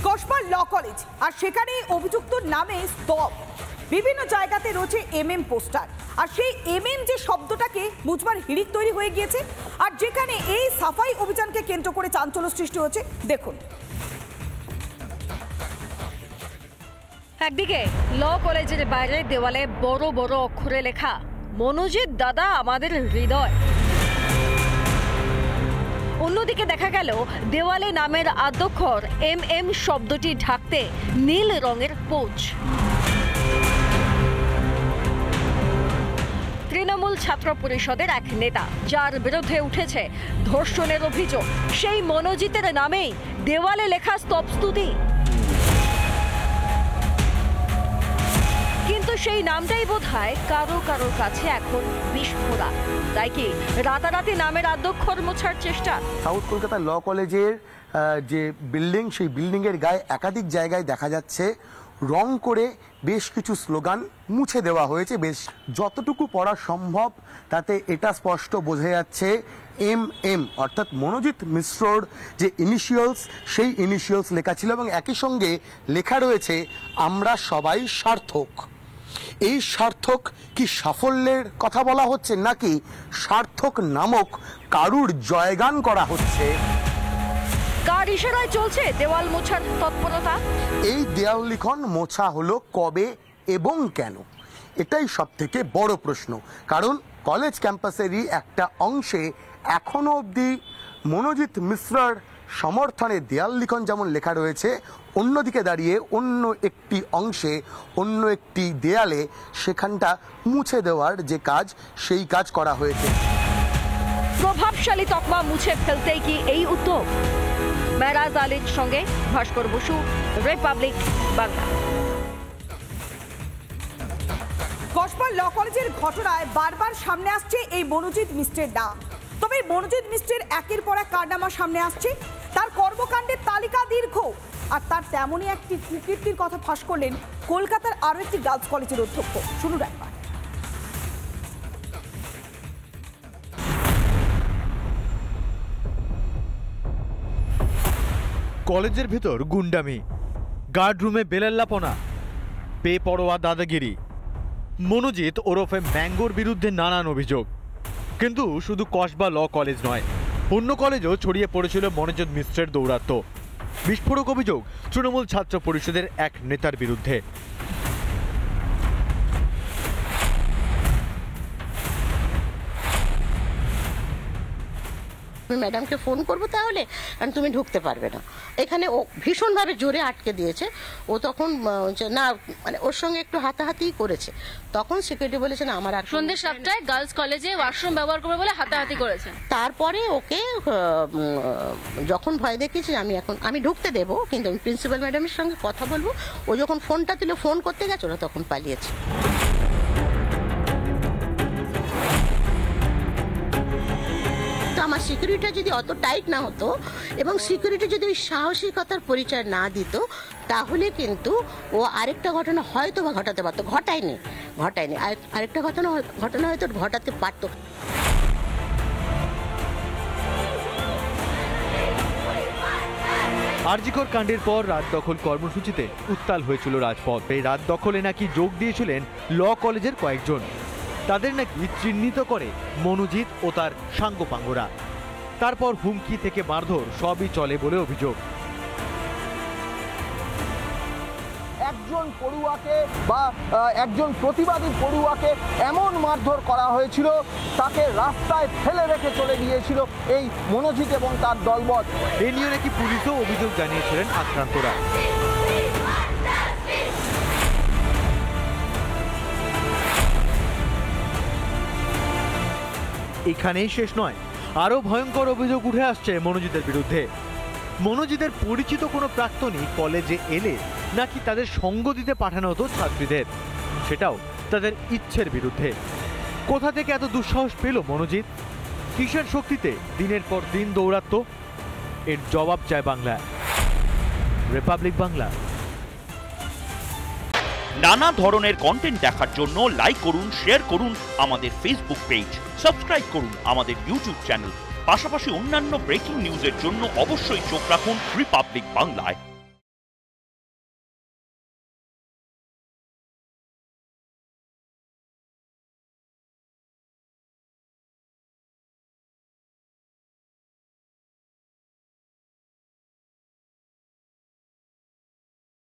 Kasba law college, আর সেখানেই অভিযুক্তর নামে স্তব। বিভিন্ন জায়গাতে রয়েছে এমএম পোস্টার, আর সেই এমএম যে শব্দটাকে বুঝবার হিড়িক তৈরি হয়ে গিয়েছে। আর যেখানে এই সাফাই অভিযানকে কেন্দ্র করে চাঞ্চল্য সৃষ্টি হচ্ছে, দেখুন। একদিকে ল কলেজের বাইরে দেওয়ালে বড় বড় অক্ষরে লেখা মনোজিৎ দাদা আমাদের হৃদয়। অন্যদিকে দেখা গেল দেওয়ালে নামের আদ্যক্ষর এমএম শব্দটি ঢাকতে নীল রঙের পোজ। তৃণমূল ছাত্র পরিষদের এক নেতা, যার বিরুদ্ধে উঠেছে ধর্ষণের অভিযোগ, সেই মনোজিতের নামেই দেওয়ালে লেখা স্তবস্তুতি। কিন্তু সেই নামটাই বোধহয় কারোর কাছে এখন বিস্ফোরা। তাই কি রাতারাতি নামের আদ্যক্ষর মোছার চেষ্টা? সাউথ কলকাতা ল কলেজের যে বিল্ডিং, সেই বিল্ডিং এর গায়ে একাধিক জায়গায় দেখা যাচ্ছে রং করে বেশ কিছু স্লোগান মুছে দেওয়া হয়েছে। বেশ যতটুকু পড়া সম্ভব তাতে এটা স্পষ্ট বোঝা যাচ্ছে এমএম অর্থাৎ মনোজিৎ মিশ্রর যে ইনিশিয়ালস, সেই ইনিশিয়ালস লেখা ছিল এবং একই সঙ্গে লেখা রয়েছে আমরা সবাই সার্থক। এই সার্থক কি সাফল্যের কথা বলা হচ্ছে, নাকি সার্থক নামক কারুর জয়গান করা হচ্ছে? কার ইশারায় চলছে দেওয়াল মোছার তৎপরতা? এই দেওয়াল লিখন মোছা হলো কবে এবং কেন, এটাই সব থেকে বড় প্রশ্ন। কারণ কলেজ ক্যাম্পাসেরই একটা অংশে এখনো অবধি মনোজিৎ মিশ্রর সমর্থনে দেয়াল লিখন যেমন লেখা রয়েছে, অন্যদিকে দাঁড়িয়ে অন্য একটি অংশে, অন্য একটি দেয়ালে সেখানটা মুছে দেওয়ার যে কাজ, সেই কাজ করা হয়েছে। প্রভাবশালী তকমা মুছে ফেলতেই কি এই উদ্যোগ? মেরাজ আলীর সঙ্গে ভাস্কর বসু, রিপাবলিক বাংলা। কসবা ল কলেজের ঘটনায় বারবার সামনে আসছে এই মনোজিৎ মিশ্রের নাম। তবে মনোজিৎ মিশ্রের একের পর এক কারনামা সামনে আসছে, তার কর্মকাণ্ডের তালিকা দীর্ঘ। আর তার তেমনই একটি কুকীর্তির কথা ফাঁস করলেন কলকাতার আরো একটি গার্লস কলেজের অধ্যক্ষ। শুনুন একবার। কলেজের ভিতর গুন্ডামি, গার্ড রুমে বেলাল্লাপনা, বেপরোয়া দাদাগিরি। মনোজিৎ ওরফে ম্যাঙ্গোর বিরুদ্ধে নানান অভিযোগ। কিন্তু শুধু কসবা ল কলেজ নয়, অন্য কলেজও ছড়িয়ে পড়েছিল মনোজিৎ মিশ্রের দৌরাত্ম্য। বিস্ফোরক অভিযোগ তৃণমূল ছাত্র পরিষদের এক নেতার বিরুদ্ধে। ম্যাডামকে ফোন করবো তাহলে, কারণ তুমি ঢুকতে পারবে না এখানে। ও ভীষণভাবে জোরে আটকে দিয়েছে। ও তখন না, মানে ওর সঙ্গে একটু হাতাহাতি করেছে। তখন সিকিউরিটি বলেছে না, আমার আর সন্ধ্যে 7টায় গার্লস কলেজে ওয়াশরুম ব্যবহার করবে বলে হাতাহাতি করেছে। তারপরে ওকে যখন ভয় দেখিয়েছে আমি ঢুকতে দেবো, কিন্তু আমি প্রিন্সিপাল ম্যাডামের সঙ্গে কথা বলবো। ও যখন ফোনটা তুলে ফোন করতে গেছে, ওরা তখন পালিয়েছে। আমার সিকিউরিটি যদি অত টাইট না হতো এবং সিকিউরিটি যদি ওই সাহসিকতার পরিচয় না দিত, তাহলে কিন্তু ও আরেকটা ঘটনা হয়তো বা ঘটাতে পারতো। ঘটায়নি, আরেকটা ঘটনা হয়তো ঘটাতে পারতো। আরজিকর কাণ্ডের পর রাত দখল কর্মসূচিতে উত্তাল হয়েছিল রাজপথ। এই রাত দখলে নাকি যোগ দিয়েছিলেন ল কলেজের কয়েকজন। তাদের নাকি চিহ্নিত করে মনোজিৎ ও তার সাঙ্গপাঙ্গরা। তারপর হুমকি থেকে মারধর সবই চলে বলে অভিযোগ। একজন পড়ুয়াকে বা একজন প্রতিবাদী পড়ুয়াকে এমন মারধর করা হয়েছিল, তাকে রাস্তায় ফেলে রেখে চলে গিয়েছিল এই মনোজিৎ এবং তার দলবল। এ নিয়ে নাকি পুলিশও অভিযোগ জানিয়েছিলেন আক্রান্তরা। এখানেই শেষ নয়, আরো ভয়ঙ্কর অভিযোগ উঠে আসছে মনোজিতের বিরুদ্ধে। মনোজিতের পরিচিত কোনো প্রাক্তনী কলেজে এলে নাকি তাদের সঙ্গ দিতে পাঠানো হতো ছাত্রীদের, সেটাও তাদের ইচ্ছের বিরুদ্ধে। কোথা থেকে এত দুঃসাহস পেল মনোজিৎ? কিসের শক্তিতে দিনের পর দিন দৌরাত্ম্য? এর জবাব চায় বাংলা। রিপাবলিক বাংলা। নানা ধরনের কন্টেন্ট দেখার জন্য লাইক করুন, শেয়ার করুন আমাদের ফেসবুক পেজ, সাবস্ক্রাইব করুন আমাদের ইউটিউব চ্যানেল। পাশাপাশি অন্যান্য ব্রেকিং নিউজের জন্য অবশ্যই চোখ রাখুন রিপাবলিক বাংলায়।